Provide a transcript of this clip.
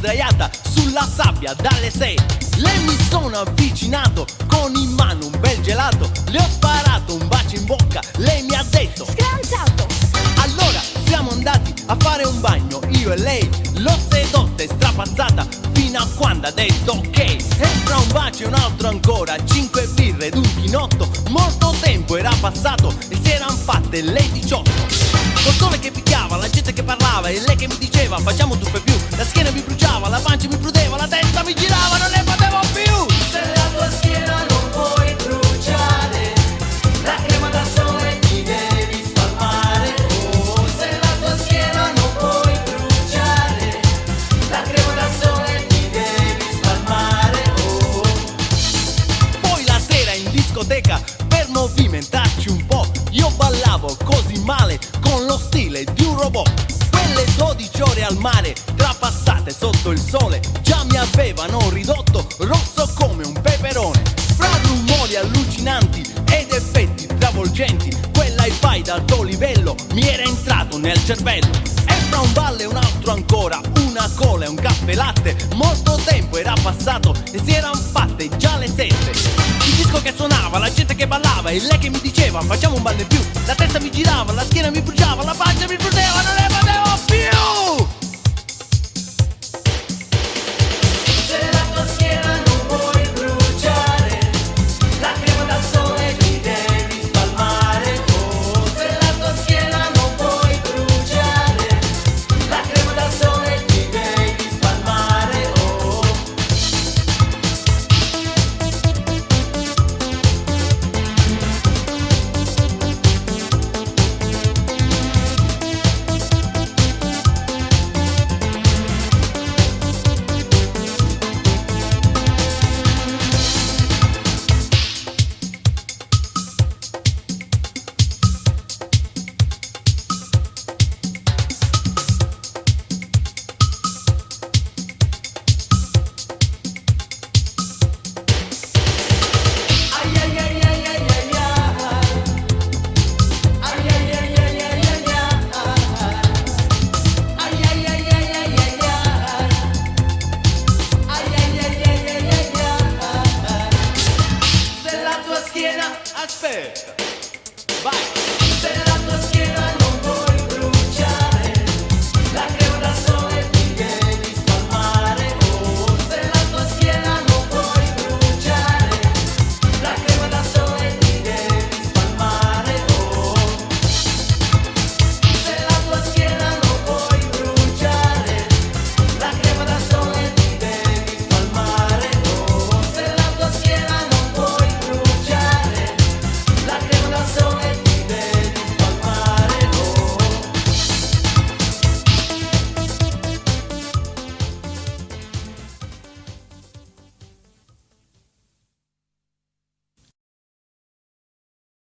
sdraiata sulla sabbia dalle 6. Le mi sono avvicinato con in mano un bel gelato, le ho sparato un bacio in bocca, lei mi ha detto Scranzato! allora siamo andati a fare un bagno, io e lei. L'ho sedotta e strapazzata fino a quando ha detto ok. E fra un bacio e un altro ancora, 5 birre ed un chinotto, molto tempo era passato e si eran fatte le 18. Col sole che picchiava, la gente che parlava e lei che mi diceva facciamo due per più. La schiena mi bruciava, la pancia mi prudeva, la testa mi girava, non ne potevo più. Se la tua schiena non puoi bruciare, la crema da sole ti devi spalmare. Oh, se la tua schiena non puoi bruciare, la crema da sole ti devi spalmare. Oh. Poi la sera in discoteca, per movimentarci un po', io ballavo così male con lo stile di un robot. Quelle 12 ore al mare, trapassate sotto il sole, già mi avevano ridotto rosso come un peperone. Fra rumori allucinanti ed effetti travolgenti, quell'hi-fi d'alto livello mi era entrato nel cervello. E fra un ballo e un altro ancora, una cola e un caffè latte, molto tempo era passato e si eran fatte già le 7. Il disco che suonava, la gente che ballava e lei che mi diceva facciamo un ballo in più. La testa mi girava, la schiena mi bruciava, la pancia mi prudeva, non ne potevo più. Se la tua schiena non puoi bruciare, la crema da sole ti devi spalmare. Oh, se la tua schiena non puoi bruciare, la crema da sole ti devi spalmare. Oh. Aspetta, vai.